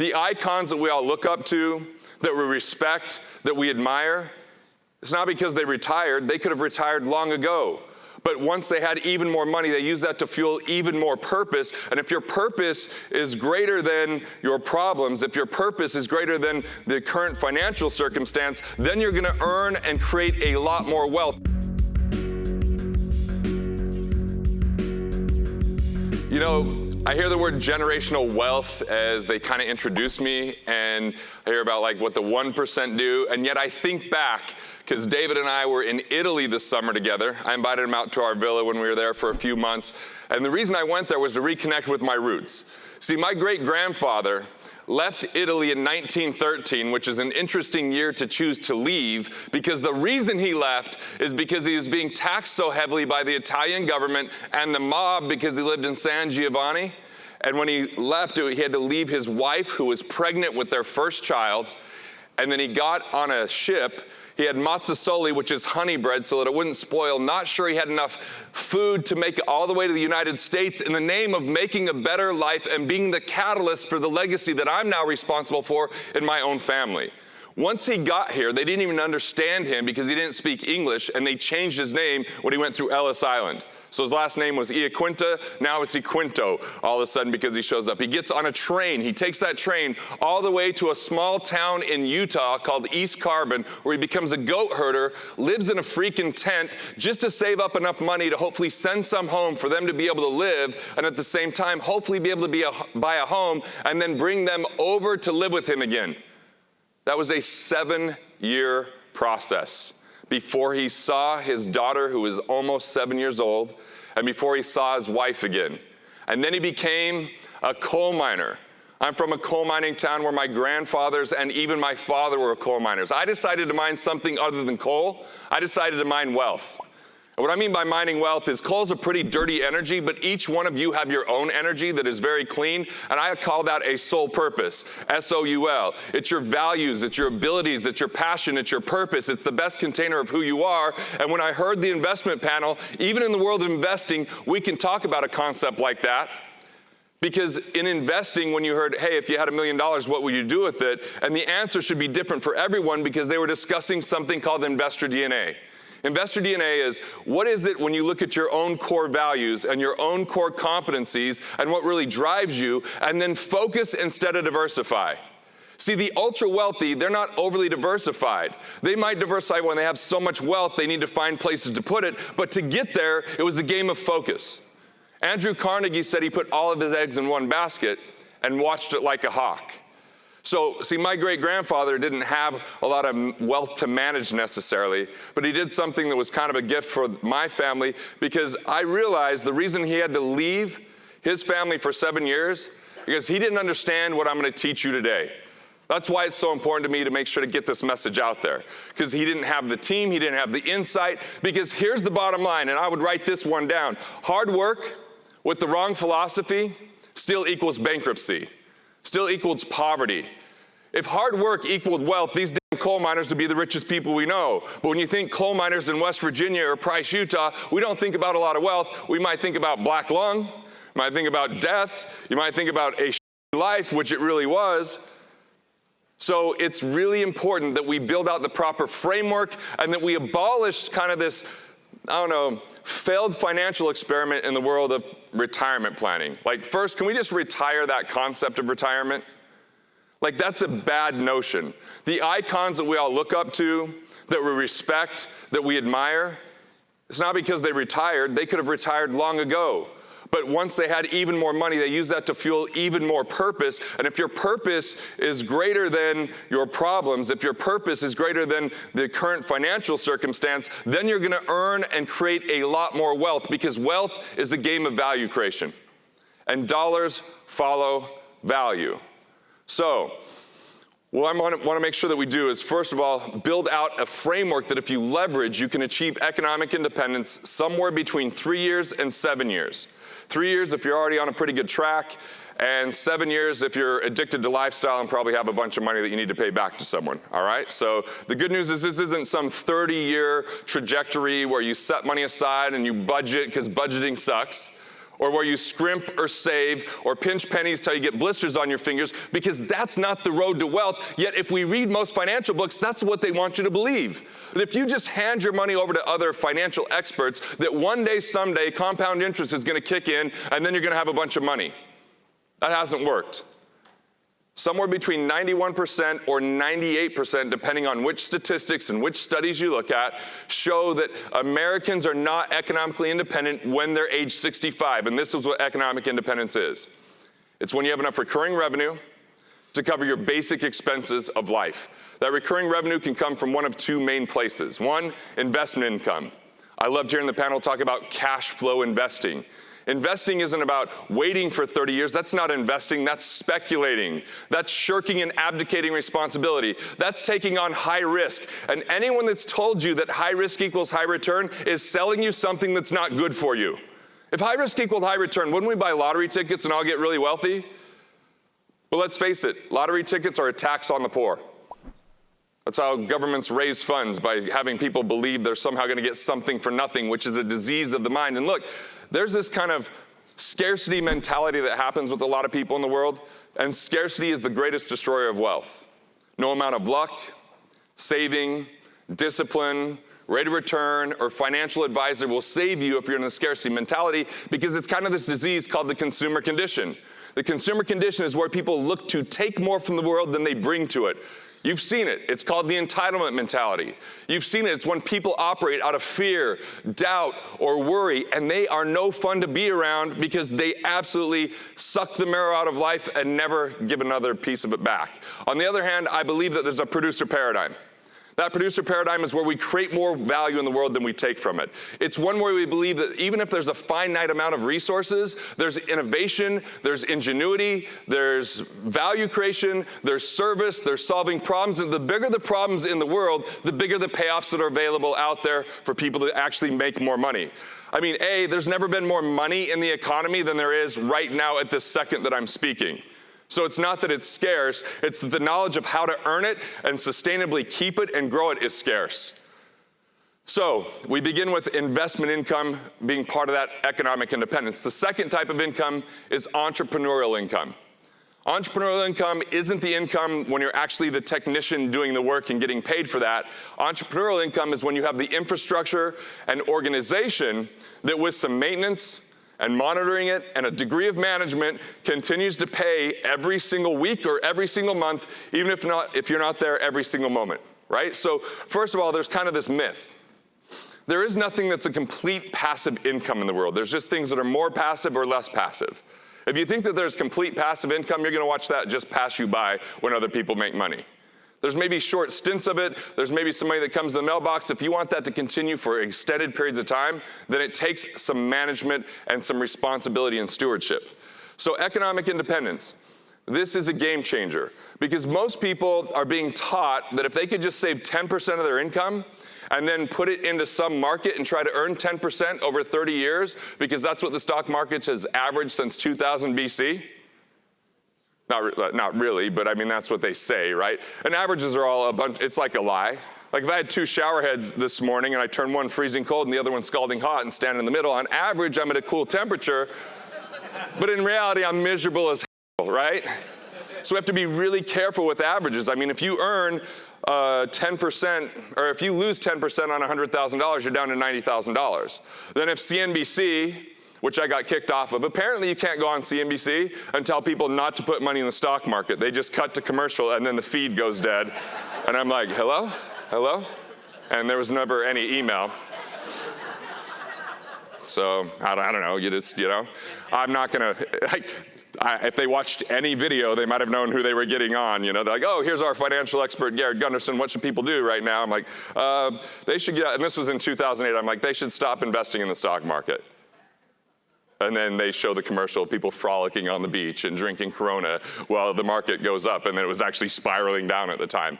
The icons that we all look up to, that we respect, that we admire, it's not because they retired. They could have retired long ago. But once they had even more money, they used that to fuel even more purpose. And if your purpose is greater than your problems, if your purpose is greater than the current financial circumstance, then you're going to earn and create a lot more wealth. You know, I hear the word generational wealth as they kind of introduce me, and I hear about like what the 1% do, and yet I think back, because David and I were in Italy this summer together. I invited him out to our villa when we were there for a few months, and the reason I went there was to reconnect with my roots. See, my great-grandfather left Italy in 1913, which is an interesting year to choose to leave, because the reason he left is because he was being taxed so heavily by the Italian government and the mob because he lived in San Giovanni. And when he left, he had to leave his wife, who was pregnant with their first child, and then he got on a ship. He had mazzasoli, which is honey bread, so that it wouldn't spoil. Not sure he had enough food to make it all the way to the United States in the name of making a better life and being the catalyst for the legacy that I'm now responsible for in my own family. Once he got here, they didn't even understand him because he didn't speak English, and they changed his name when he went through Ellis Island. So his last name was Iaquinta, now it's Iquinto all of a sudden because he shows up. He gets on a train, he takes that train all the way to a small town in Utah called East Carbon, where he becomes a goat herder, lives in a freaking tent just to save up enough money to hopefully send some home for them to be able to live, and at the same time hopefully be able to buy a home and then bring them over to live with him again. That was a 7-year process before he saw his daughter, who was almost 7 years old, and before he saw his wife again. And then he became a coal miner. I'm from a coal mining town where my grandfathers and even my father were coal miners. I decided to mine something other than coal. I decided to mine wealth. And what I mean by mining wealth is coal's a pretty dirty energy, but each one of you have your own energy that is very clean, and I call that a soul purpose, S-O-U-L. It's your values, it's your abilities, it's your passion, it's your purpose. It's the best container of who you are. And when I heard the investment panel, even in the world of investing, we can talk about a concept like that. Because in investing, when you heard, hey, if you had $1 million, what would you do with it? And the answer should be different for everyone because they were discussing something called investor DNA. Investor DNA is, what is it when you look at your own core values and your own core competencies and what really drives you, and then focus instead of diversify. See, the ultra wealthy, they're not overly diversified. They might diversify when they have so much wealth they need to find places to put it, but to get there, it was a game of focus. Andrew Carnegie said he put all of his eggs in one basket and watched it like a hawk. So, see, my great-grandfather didn't have a lot of wealth to manage necessarily, but he did something that was kind of a gift for my family, because I realized the reason he had to leave his family for 7 years, because he didn't understand what I'm going to teach you today. That's why it's so important to me to make sure to get this message out there, because he didn't have the team, he didn't have the insight, because here's the bottom line, and I would write this one down. Hard work with the wrong philosophy still equals bankruptcy. Still equals poverty. If hard work equaled wealth, these damn coal miners would be the richest people we know. But when you think coal miners in West Virginia or Price, Utah, we don't think about a lot of wealth. We might think about black lung, you might think about death, you might think about a life, which it really was. So it's really important that we build out the proper framework and that we abolish kind of this, I don't know, failed financial experiment in the world of retirement planning. Like, first, can we just retire that concept of retirement? Like, that's a bad notion. The icons that we all look up to, that we respect, that we admire, it's not because they retired. They could have retired long ago. But once they had even more money, they used that to fuel even more purpose. And if your purpose is greater than your problems, if your purpose is greater than the current financial circumstance, then you're going to earn and create a lot more wealth, because wealth is a game of value creation. And dollars follow value. So what I want to make sure that we do is, first of all, build out a framework that if you leverage, you can achieve economic independence somewhere between 3 years and 7 years. 3 years if you're already on a pretty good track, and 7 years if you're addicted to lifestyle and probably have a bunch of money that you need to pay back to someone, all right? So the good news is this isn't some 30-year trajectory where you set money aside and you budget because budgeting sucks, or where you scrimp or save or pinch pennies till you get blisters on your fingers, because that's not the road to wealth. Yet if we read most financial books, that's what they want you to believe. That if you just hand your money over to other financial experts, that one day, someday, compound interest is going to kick in and then you're going to have a bunch of money. That hasn't worked. Somewhere between 91% or 98%, depending on which statistics and which studies you look at, show that Americans are not economically independent when they're age 65. And this is what economic independence is. It's when you have enough recurring revenue to cover your basic expenses of life. That recurring revenue can come from one of two main places. One, investment income. I loved hearing the panel talk about cash flow investing. Investing isn't about waiting for 30 years. That's not investing, that's speculating. That's shirking and abdicating responsibility. That's taking on high risk. And anyone that's told you that high risk equals high return is selling you something that's not good for you. If high risk equaled high return, wouldn't we buy lottery tickets and all get really wealthy? But let's face it, lottery tickets are a tax on the poor. That's how governments raise funds, by having people believe they're somehow going to get something for nothing, which is a disease of the mind. And look, there's this kind of scarcity mentality that happens with a lot of people in the world, and scarcity is the greatest destroyer of wealth. No amount of luck, saving, discipline, rate of return, or financial advisor will save you if you're in a scarcity mentality, because it's kind of this disease called the consumer condition. The consumer condition is where people look to take more from the world than they bring to it. You've seen it. It's called the entitlement mentality. You've seen it. It's when people operate out of fear, doubt, or worry, and they are no fun to be around because they absolutely suck the marrow out of life and never give another piece of it back. On the other hand, I believe that there's a producer paradigm. That producer paradigm is where we create more value in the world than we take from it. It's one where we believe that even if there's a finite amount of resources, there's innovation, there's ingenuity, there's value creation, there's service, there's solving problems. And the bigger the problems in the world, the bigger the payoffs that are available out there for people to actually make more money. I mean, there's never been more money in the economy than there is right now at this second that I'm speaking. So it's not that it's scarce, it's that the knowledge of how to earn it and sustainably keep it and grow it is scarce. So we begin with investment income being part of that economic independence. The second type of income is entrepreneurial income. Entrepreneurial income isn't the income when you're actually the technician doing the work and getting paid for that. Entrepreneurial income is when you have the infrastructure and organization that, with some maintenance and monitoring it and a degree of management, continues to pay every single week or every single month, even if you're not there every single moment, right? So first of all, there's kind of this myth. There is nothing that's a complete passive income in the world. There's just things that are more passive or less passive. If you think that there's complete passive income, you're going to watch that just pass you by when other people make money. There's maybe short stints of it. There's maybe some money that comes in the mailbox. If you want that to continue for extended periods of time, then it takes some management and some responsibility and stewardship. So economic independence, this is a game changer, because most people are being taught that if they could just save 10% of their income and then put it into some market and try to earn 10% over 30 years, because that's what the stock market has averaged since 2000 BC. Not really, but I mean, that's what they say, right? And averages are all a bunch, it's like a lie. Like if I had two shower heads this morning and I turned one freezing cold and the other one scalding hot and stand in the middle, on average, I'm at a cool temperature, but in reality, I'm miserable as hell, right? So we have to be really careful with averages. I mean, if you earn 10%, or if you lose 10% on $100,000, you're down to $90,000. Then if CNBC, which I got kicked off of. Apparently you can't go on CNBC and tell people not to put money in the stock market. They just cut to commercial and then the feed goes dead. And I'm like, hello? Hello? And there was never any email. So I don't know, I'm not gonna, if they watched any video, they might have known who they were getting on. They're like, oh, here's our financial expert, Garrett Gunderson. What should people do right now? I'm like, they should get, and this was in 2008. I'm like, they should stop investing in the stock market. And then they show the commercial of people frolicking on the beach and drinking Corona while the market goes up, and then it was actually spiraling down at the time.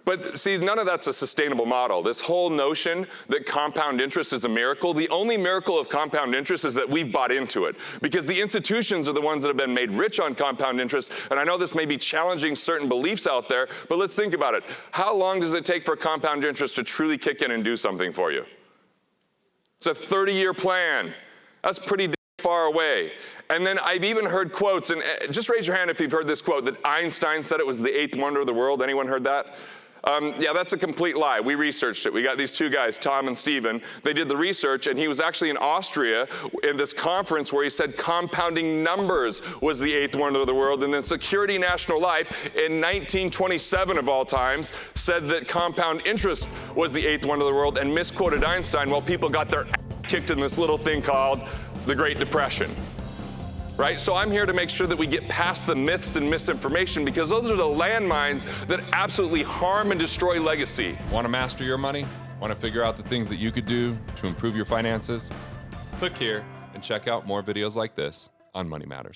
But see, none of that's a sustainable model. This whole notion that compound interest is a miracle, the only miracle of compound interest is that we've bought into it, because the institutions are the ones that have been made rich on compound interest. And I know this may be challenging certain beliefs out there, but let's think about it. How long does it take for compound interest to truly kick in and do something for you? It's a 30-year plan. That's pretty far away. And then I've even heard quotes, and just raise your hand if you've heard this quote, that Einstein said it was the eighth wonder of the world. Anyone heard that? Yeah, that's a complete lie. We researched it. We got these two guys, Tom and Steven. They did the research, and he was actually in Austria in this conference where he said compounding numbers was the eighth wonder of the world. And then Security National Life in 1927 of all times said that compound interest was the eighth wonder of the world and misquoted Einstein while people got their ass kicked in this little thing called the Great Depression. Right? So I'm here to make sure that we get past the myths and misinformation, because those are the landmines that absolutely harm and destroy legacy. Want to master your money? Want to figure out the things that you could do to improve your finances? Click here and check out more videos like this on Money Matters.